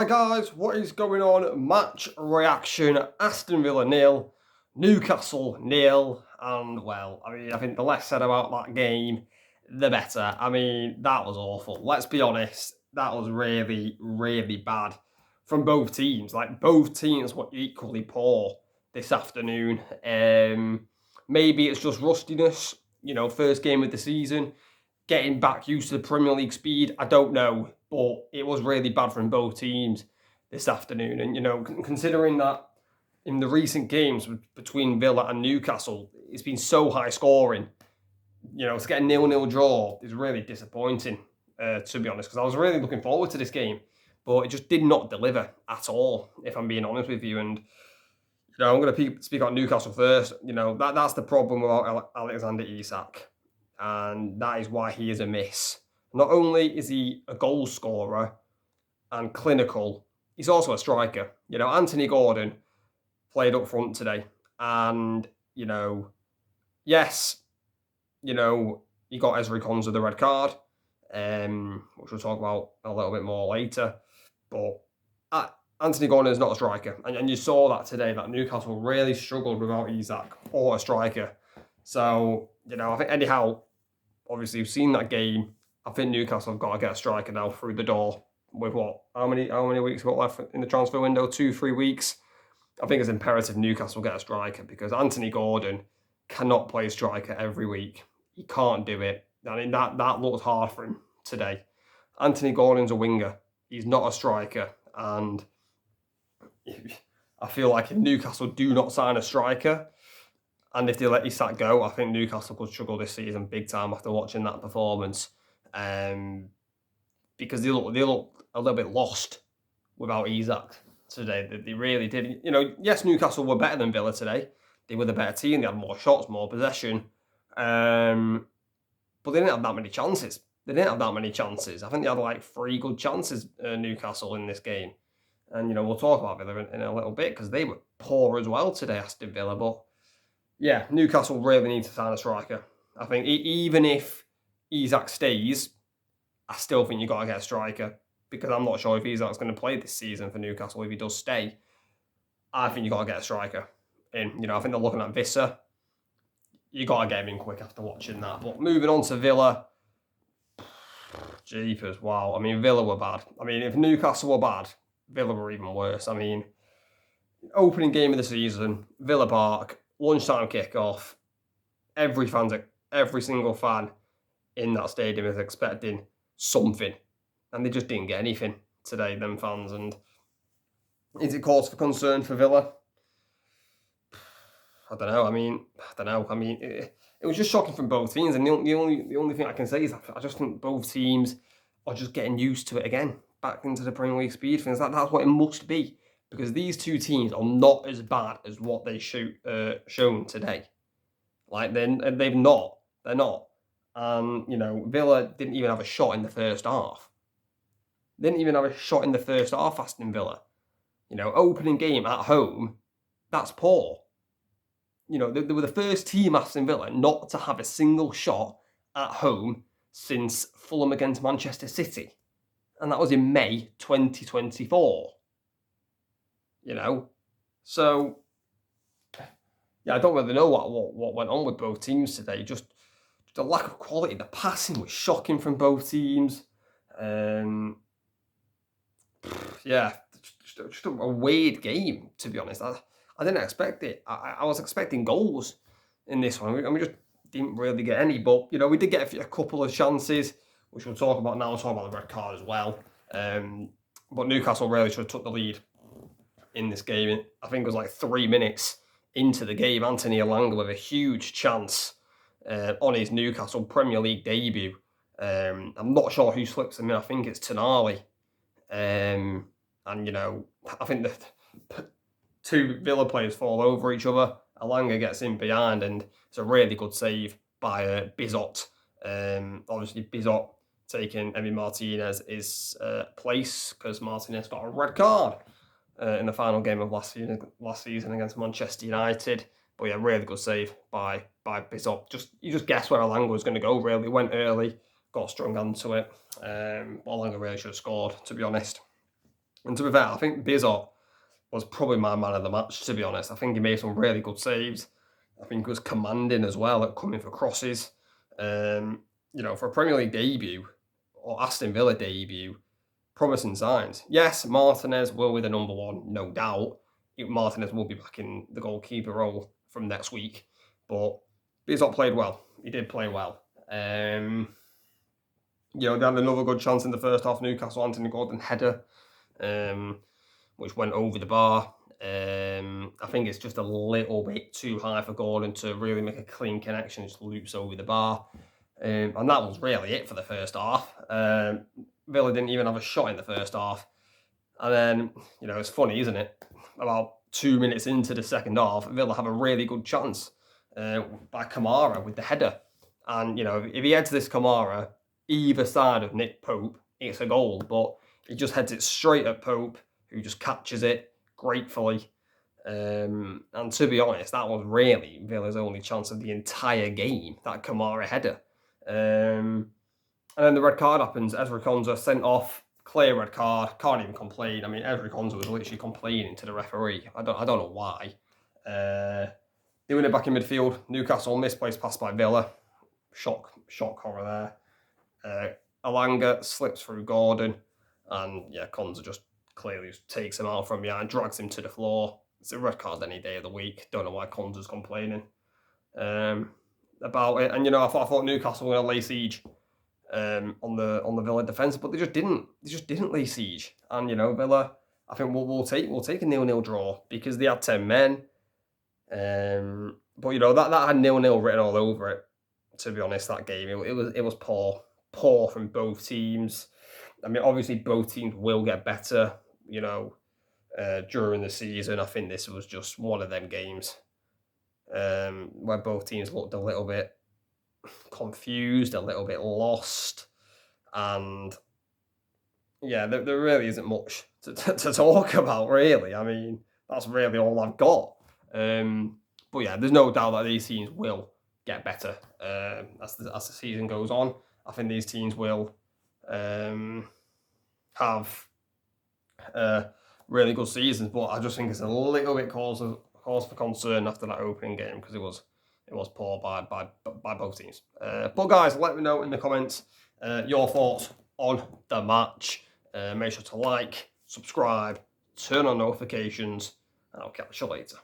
Hi guys, what is going on? Match reaction, Aston Villa 0, Newcastle 0, and well, I think the less said about that game, the better. That was awful. Let's be honest, that was really, really bad from both teams. Like, both teams were equally poor this afternoon. Maybe it's just rustiness, first game of the season, getting back used to the Premier League speed. I don't know, but it was really bad from both teams this afternoon. And, considering that in the recent games between Villa and Newcastle, it's been so high scoring, to get a 0-0 draw is really disappointing, to be honest, because I was really looking forward to this game, but it just did not deliver at all, if I'm being honest with you. And, I'm going to speak about Newcastle first. That's the problem with Alexander Isak, and that is why he is a miss. Not only is he a goal scorer and clinical, he's also a striker. Anthony Gordon played up front today, and yes, he got Ezri Konsa the red card, which we'll talk about a little bit more later. But Anthony Gordon is not a striker, and you saw that today, that Newcastle really struggled without Isak or a striker. So, I think anyhow, obviously you've seen that game. I think Newcastle have got to get a striker now through the door with how many weeks got left in the transfer window? 2-3 weeks. I think it's imperative Newcastle get a striker, because Anthony Gordon cannot play striker every week. He can't do it. That looked hard for him today. Anthony Gordon's a winger. He's not a striker, and I feel like if Newcastle do not sign a striker, and if they let Isak go, I think Newcastle could struggle this season big time after watching that performance, because they look a little bit lost without Isak today. They really did. Yes, Newcastle were better than Villa today. They were the better team. They had more shots, more possession, but they didn't have that many chances. I think they had like 3 good chances, Newcastle, in this game. And, we'll talk about Villa in a little bit, because they were poor as well today, Aston Villa. But, yeah, Newcastle really need to sign a striker. I think even if Isak stays, I still think you've got to get a striker, because I'm not sure if Isak's going to play this season for Newcastle. If he does stay, I think you've got to get a striker in. I think they're looking at Visser. You've got to get him in quick after watching that. But moving on to Villa, jeepers, wow. Villa were bad. If Newcastle were bad, Villa were even worse. Opening game of the season, Villa Park, lunchtime kickoff. Every single fan in that stadium is expecting something, and they just didn't get anything today, them fans. And is it cause for concern for Villa? I don't know. It was just shocking from both teams, and the only thing I can say is I just think both teams are just getting used to it again, back into the Premier League speed things. That's what it must be, because these two teams are not as bad as what they shown today. Like, they're not. Villa didn't even have a shot in the first half. Aston Villa. Opening game at home, that's poor. They were the first team, Aston Villa, not to have a single shot at home since Fulham against Manchester City. And that was in May 2024. So, yeah, I don't really know what went on with both teams today. Just a lack of quality. The passing was shocking from both teams. Yeah, just a weird game, to be honest. I didn't expect it. I was expecting goals in this one, and we just didn't really get any. But, we did get a couple of chances, which we'll talk about now. We'll talk about the red card as well. But Newcastle really should have took the lead in this game. I think it was like 3 minutes into the game, Anthony Elanga with a huge chance on his Newcastle Premier League debut. I'm not sure who slips him in. I think it's Tonali. And, I think the 2 Villa players fall over each other. Elanga gets in behind, and it's a really good save by Bizot. Obviously, Bizot taking Emi Martinez's place, because Martinez got a red card in the final game of last season against Manchester United. But yeah, really good save by Bizot. You just guessed where Elanga was going to go, really. Went early, got strung onto it. Elanga really should have scored, to be honest. And to be fair, I think Bizot was probably my man of the match, to be honest. I think he made some really good saves. I think he was commanding as well at coming for crosses. For a Premier League debut or Aston Villa debut, promising signs. Yes, Martinez will be the number one, no doubt. Martinez will be back in the goalkeeper role from next week, but Bizot played well. He did play well. They had another good chance in the first half. Newcastle, Anthony Gordon header, which went over the bar. I think it's just a little bit too high for Gordon to really make a clean connection. Just loops over the bar. And that was really it for the first half. Villa didn't even have a shot in the first half. And then, it's funny, isn't it? About 2 minutes into the second half, Villa have a really good chance by Kamara with the header. And, if he heads this Kamara either side of Nick Pope, it's a goal. But he just heads it straight at Pope, who just catches it gratefully. And to be honest, that was really Villa's only chance of the entire game, that Kamara header. And then the red card happens. Ezri Konsa sent off, clear red card, can't even complain. I mean, Ezri Konsa was literally complaining to the referee. I don't know why. They win it back in midfield. Newcastle, misplaced pass by Villa. Shock horror there. Alanga slips through Gordon, and Konsa just clearly takes him out from behind, drags him to the floor. It's a red card any day of the week. Don't know why Konsa's complaining about it. And I thought Newcastle were going to lay siege on the Villa defence, but they just didn't. They just didn't lay siege. And Villa, I think we'll take a 0-0 draw because they had 10 men. But that had 0-0 written all over it. To be honest, that game it was poor from both teams. I mean, obviously both teams will get better. During the season, I think this was just one of them games where both teams looked a little bit confused, a little bit lost, and there really isn't much to talk about, really. I mean, that's really all I've got. But there's no doubt that these teams will get better as the season goes on. I think these teams will have really good seasons, but I just think it's a little bit cause for concern after that opening game because it was poor by both teams. But guys, let me know in the comments your thoughts on the match. Make sure to like, subscribe, turn on notifications, and I'll catch you later.